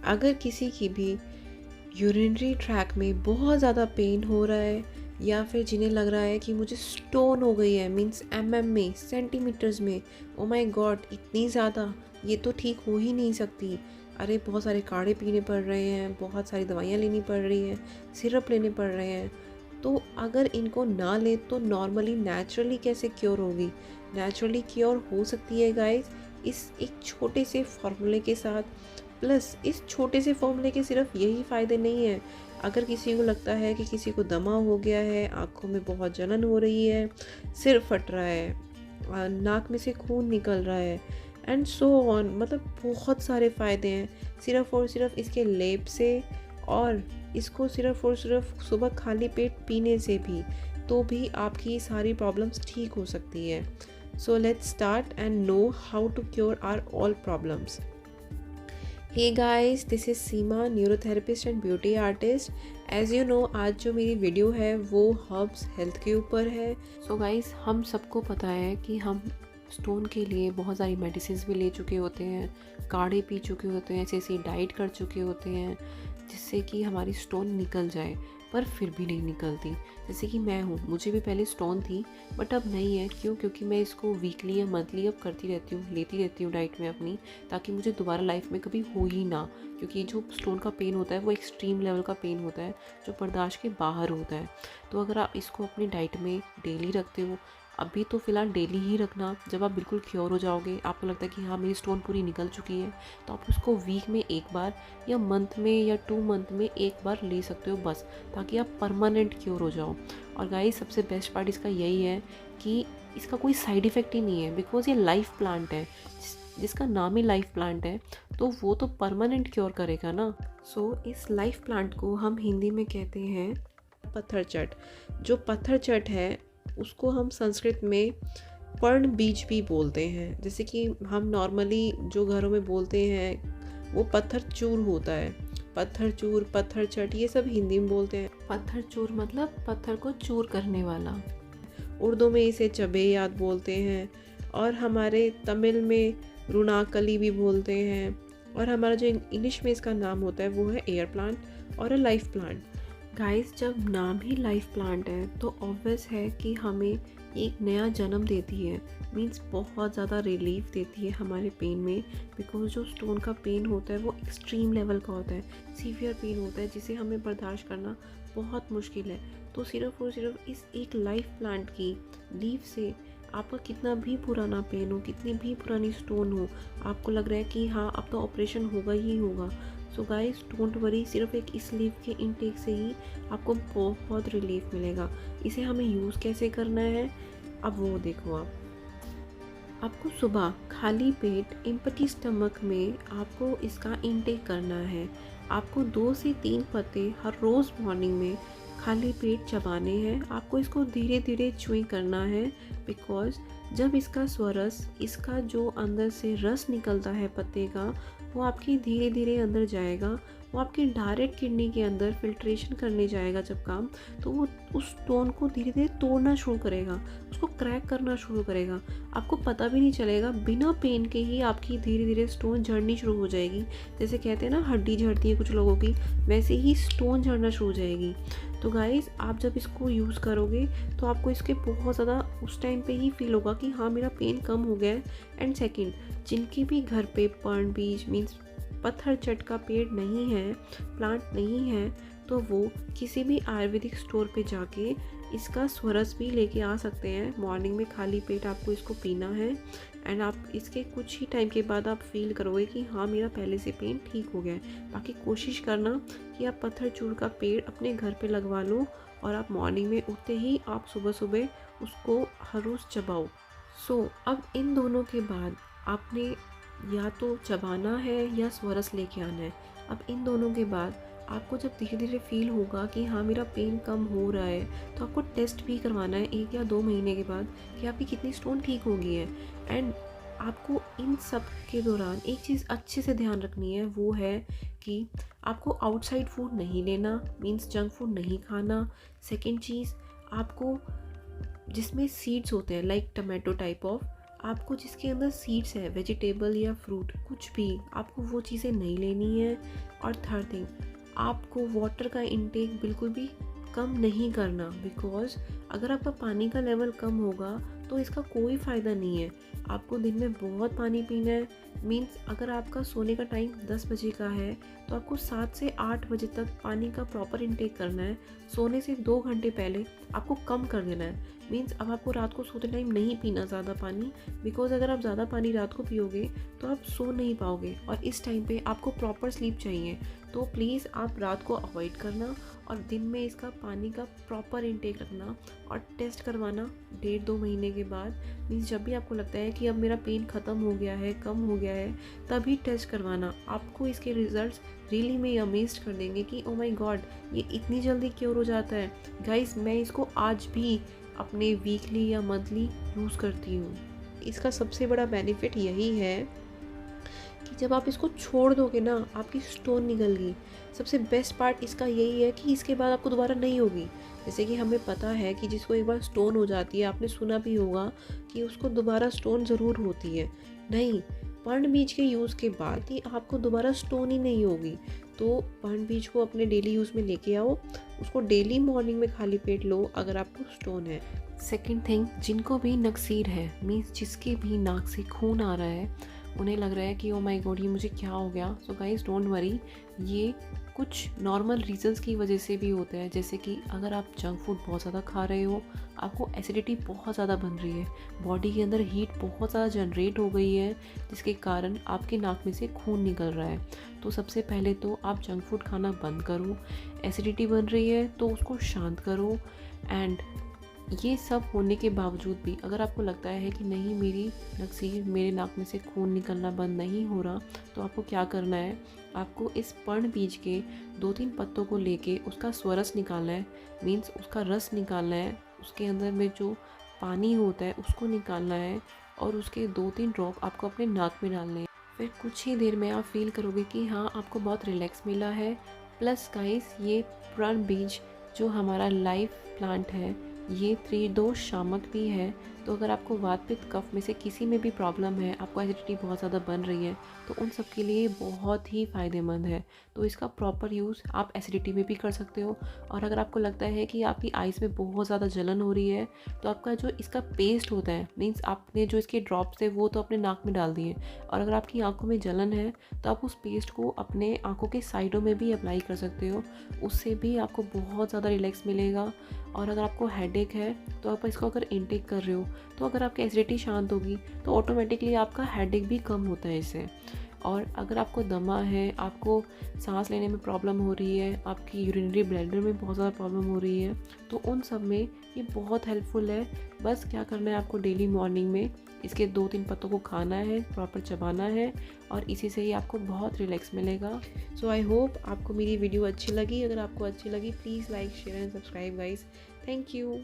अगर किसी की भी यूरिनरी ट्रैक में बहुत ज़्यादा पेन हो रहा है या फिर जिन्हें लग रहा है कि मुझे स्टोन हो गई है, मीन्स में, सेंटीमीटर्स में, ओ माय गॉड इतनी ज़्यादा, ये तो ठीक हो ही नहीं सकती। अरे बहुत सारे काढ़े पीने पड़ रहे हैं, बहुत सारी दवाइयाँ लेनी पड़ रही हैं, सिरप लेने पड़ रहे हैं। तो अगर इनको ना ले तो नॉर्मली नेचुरली कैसे क्योर होगी? नेचुरली क्योर हो सकती है गाइस, इस एक छोटे से फॉर्मूले के साथ। प्लस इस छोटे से फॉर्मूले के सिर्फ यही फ़ायदे नहीं हैं। अगर किसी को लगता है कि किसी को दमा हो गया है, आँखों में बहुत जलन हो रही है, सिर फट रहा है, नाक में से खून निकल रहा है एंड सो ऑन, मतलब बहुत सारे फ़ायदे हैं सिर्फ़ और सिर्फ इसके लेप से, और इसको सिर्फ़ और सिर्फ सुबह खाली पेट पीने से भी, तो भी आपकी सारी प्रॉब्लम्स ठीक हो सकती है। So let's start and know how to cure our all problems. Hey guys, this is Seema, neurotherapist and beauty artist. As you know, आज जो मेरी वीडियो है वो हर्ब्स हेल्थ के ऊपर है। सो गाइस, हम सबको पता है कि हम स्टोन के लिए बहुत सारी मेडिसिन भी ले चुके होते हैं, काढ़े पी चुके होते हैं, ऐसी ऐसी डाइट कर चुके होते हैं जिससे कि हमारी स्टोन निकल जाए, पर फिर भी नहीं निकलती। जैसे कि मैं हूँ, मुझे भी पहले स्टोन थी बट अब नहीं है। क्यों? क्योंकि मैं इसको वीकली या मंथली अब करती रहती हूँ, लेती रहती हूँ डाइट में अपनी, ताकि मुझे दोबारा लाइफ में कभी हो ही ना। क्योंकि जो स्टोन का पेन होता है वो एक्सट्रीम लेवल का पेन होता है जो बर्दाश्त के बाहर होता है। तो अगर आप इसको अपनी डाइट में डेली रखते हो, अभी तो फ़िलहाल डेली ही रखना, जब आप बिल्कुल क्योर हो जाओगे, आपको लगता है कि हाँ मेरी स्टोन पूरी निकल चुकी है, तो आप उसको वीक में एक बार या मंथ में या 2 मंथ में एक बार ले सकते हो बस, ताकि आप परमानेंट क्योर हो जाओ। और गाइस, सबसे बेस्ट पार्ट इसका यही है कि इसका कोई साइड इफ़ेक्ट ही नहीं है, बिकॉज ये लाइफ प्लांट है। जिसका नाम ही लाइफ प्लांट है तो वो तो परमानेंट क्योर करेगा ना। सो इस लाइफ प्लांट को हम हिंदी में कहते हैं पत्थर चट। जो पत्थर चट है उसको हम संस्कृत में पर्ण बीज भी बोलते हैं। जैसे कि हम नॉर्मली जो घरों में बोलते हैं वो पत्थर चूर होता है, पत्थर चूर, पत्थर चट, ये सब हिंदी में बोलते हैं। पत्थर चूर मतलब पत्थर को चूर करने वाला। उर्दू में इसे चबेयात बोलते हैं, और हमारे तमिल में रुनाकली भी बोलते हैं, और हमारा जो इंग्लिश में इसका नाम होता है वो है एयर प्लांट और अ लाइफ प्लांट। गाइस, जब नाम ही लाइफ प्लांट है तो ऑब्वियस है कि हमें एक नया जन्म देती है, मीन्स बहुत ज़्यादा रिलीफ देती है हमारे पेन में। बिकॉज जो स्टोन का पेन होता है वो एक्सट्रीम लेवल का होता है, सीवियर पेन होता है जिसे हमें बर्दाश्त करना बहुत मुश्किल है। तो सिर्फ और सिर्फ इस एक लाइफ प्लांट की लीफ से आपका कितना भी पुराना पेन हो, कितनी भी पुरानी स्टोन हो, आपको लग रहा है कि हाँ अब तो ऑपरेशन होगा ही होगा, सो गाइस डोंट वरी, सिर्फ एक इस लीफ के इनटेक से ही आपको बहुत रिलीफ मिलेगा। इसे हमें यूज़ कैसे करना है अब वो देखो। आपको सुबह खाली पेट एम्प्टी स्टमक में आपको इसका इनटेक करना है। आपको 2 से 3 पत्ते हर रोज़ मॉर्निंग में खाली पेट चबाने हैं। आपको इसको धीरे धीरे च्युइंग करना है, बिकॉज जब इसका स्वरस, इसका जो अंदर से रस निकलता है पत्ते का, वो आपकी धीरे धीरे अंदर जाएगा, वो आपकी डायरेक्ट किडनी के अंदर फिल्ट्रेशन करने जाएगा जब काम, तो वो उस स्टोन को धीरे धीरे तोड़ना शुरू करेगा, उसको क्रैक करना शुरू करेगा। आपको पता भी नहीं चलेगा, बिना पेन के ही आपकी धीरे धीरे स्टोन झड़नी शुरू हो जाएगी। जैसे कहते हैं ना हड्डी झड़ती है कुछ लोगों की, वैसे ही स्टोन झड़ना शुरू हो जाएगी। तो गाइस, आप जब इसको यूज़ करोगे तो आपको इसके बहुत ज़्यादा उस टाइम पे ही फील होगा कि हाँ मेरा पेन कम हो गया है। एंड सेकंड, जिनके भी घर पे पर्ण बीज मीन्स पत्थर चट का पेड़ नहीं है, प्लांट नहीं है, तो वो किसी भी आयुर्वेदिक स्टोर पे जाके इसका स्वरस भी लेके आ सकते हैं। मॉर्निंग में खाली पेट आपको इसको पीना है, एंड आप इसके कुछ ही टाइम के बाद आप फील करोगे कि हाँ मेरा पहले से पेन ठीक हो गया है। बाकी कोशिश करना कि आप पत्थर चूर का पेड़ अपने घर पे लगवा लो, और आप मॉर्निंग में उठते ही आप सुबह सुबह उसको हर रोज़ चबाओ। सो अब इन दोनों के बाद आपने या तो चबाना है या स्वरस लेके आना है। अब इन दोनों के बाद आपको जब धीरे धीरे फील होगा कि हाँ मेरा पेन कम हो रहा है, तो आपको टेस्ट भी करवाना है 1 या 2 महीने के बाद कि आपकी कितनी स्टोन ठीक हो गई है। एंड आपको इन सब के दौरान एक चीज़ अच्छे से ध्यान रखनी है, वो है कि आपको आउटसाइड फूड नहीं लेना, मीन्स जंक फूड नहीं खाना। सेकेंड चीज़, आपको जिसमें सीड्स होते हैं लाइक टमाटो टाइप ऑफ, आपको जिसके अंदर सीड्स है, वेजिटेबल या फ्रूट कुछ भी, आपको वो चीज़ें नहीं लेनी है। और थर्ड थिंग, आपको वाटर का इंटेक बिल्कुल भी कम नहीं करना, बिकॉज़ अगर आपका पानी का लेवल कम होगा तो इसका कोई फ़ायदा नहीं है। आपको दिन में बहुत पानी पीना है। मीन्स अगर आपका सोने का टाइम 10 बजे का है तो आपको 7 से 8 बजे तक पानी का प्रॉपर इंटेक करना है। सोने से 2 घंटे पहले आपको कम कर देना है। मीन्स अब आपको रात को सोते टाइम नहीं पीना ज़्यादा पानी, बिकॉज़ अगर आप ज़्यादा पानी रात को पियोगे तो आप सो नहीं पाओगे और इस टाइम पे आपको प्रॉपर स्लीप चाहिए। तो प्लीज़ आप रात को अवॉइड करना और दिन में इसका पानी का प्रॉपर इंटेक रखना और टेस्ट करवाना 1.5-2 महीने के बाद। मीन्स जब भी आपको लगता है कि अब मेरा पेन ख़त्म हो गया है, कम हो गया है, तभी टेस्ट करवाना। आपको इसके रिजल्ट्स रियली में अमेज्ड कर देंगे कि ओ माय गॉड, ये इतनी जल्दी क्योर हो जाता है। गाइस, मैं इसको आज भी अपने वीकली या मंथली यूज़ करती हूँ। इसका सबसे बड़ा बेनिफिट यही है कि जब आप इसको छोड़ दोगे ना, आपकी स्टोन निकल गई। सबसे बेस्ट पार्ट इसका यही है कि इसके बाद आपको दोबारा नहीं होगी। जैसे कि हमें पता है कि जिसको एक बार स्टोन हो जाती है, आपने सुना भी होगा कि उसको दोबारा स्टोन ज़रूर होती है। नहीं, पर्ण बीज के यूज़ के बाद ही आपको दोबारा स्टोन ही नहीं होगी। तो पर्ण बीज को अपने डेली यूज़ में लेके आओ, उसको डेली मॉर्निंग में खाली पेट लो अगर आपको स्टोन है। सेकंड थिंग, जिनको भी नक्सीर है, मीन्स जिसके भी नाक से खून आ रहा है, उन्हें लग रहा है कि ओ माय गॉड, ये मुझे क्या हो गया। सो गाइस, डोंट वरी, ये कुछ नॉर्मल रीजंस की वजह से भी होता है। जैसे कि अगर आप जंक फूड बहुत ज़्यादा खा रहे हो, आपको एसिडिटी बहुत ज़्यादा बन रही है, बॉडी के अंदर हीट बहुत ज़्यादा जनरेट हो गई है, जिसके कारण आपके नाक में से खून निकल रहा है। तो सबसे पहले तो आप जंक फूड खाना बंद करो। एसिडिटी बन रही है तो उसको शांत करो। एंड ये सब होने के बावजूद भी अगर आपको लगता है कि नहीं, मेरी नक्सीर, मेरे नाक में से खून निकलना बंद नहीं हो रहा, तो आपको क्या करना है, आपको इस पर्ण बीज के 2-3 पत्तों को लेके उसका स्वरस निकालना है। मीन्स उसका रस निकालना है, उसके अंदर में जो पानी होता है उसको निकालना है और उसके 2-3 ड्रॉप आपको अपने नाक में डालने हैं। फिर कुछ ही देर में आप फील करोगे कि हाँ, आपको बहुत रिलैक्स मिला है। प्लस गाइस, ये पर्ण बीज जो हमारा लाइफ प्लांट है, ये त्रिदोष शामक भी है। तो अगर आपको वात पित्त कफ में से किसी में भी प्रॉब्लम है, आपको एसिडिटी बहुत ज़्यादा बन रही है, तो उन सब के लिए बहुत ही फ़ायदेमंद है। तो इसका प्रॉपर यूज़ आप एसिडिटी में भी कर सकते हो। और अगर आपको लगता है कि आपकी आइज़ में बहुत ज़्यादा जलन हो रही है, तो आपका जो इसका पेस्ट होता है, मीन्स आपने जो इसके ड्रॉप्स है वो तो अपने नाक में डाल दिए, और अगर आपकी आँखों में जलन है तो आप उस पेस्ट को अपने आँखों के साइडों में भी अप्लाई कर सकते हो। उससे भी आपको बहुत ज़्यादा रिलैक्स मिलेगा। और अगर आपको हेडेक है तो आप इसको अगर इनटेक कर रहे हो, तो अगर आपकी एसिडिटी शांत होगी तो ऑटोमेटिकली आपका हेडेक भी कम होता है इससे। और अगर आपको दमा है, आपको सांस लेने में प्रॉब्लम हो रही है, आपकी यूरिनरी ब्लैडर में बहुत ज़्यादा प्रॉब्लम हो रही है, तो उन सब में ये बहुत हेल्पफुल है। बस क्या करना है, आपको डेली मॉर्निंग में इसके 2-3 पत्तों को खाना है, प्रॉपर चबाना है, और इसी से ही आपको बहुत रिलैक्स मिलेगा। सो आई होप आपको मेरी वीडियो अच्छी लगी। अगर आपको अच्छी लगी, please like, share and subscribe guys. Thank you.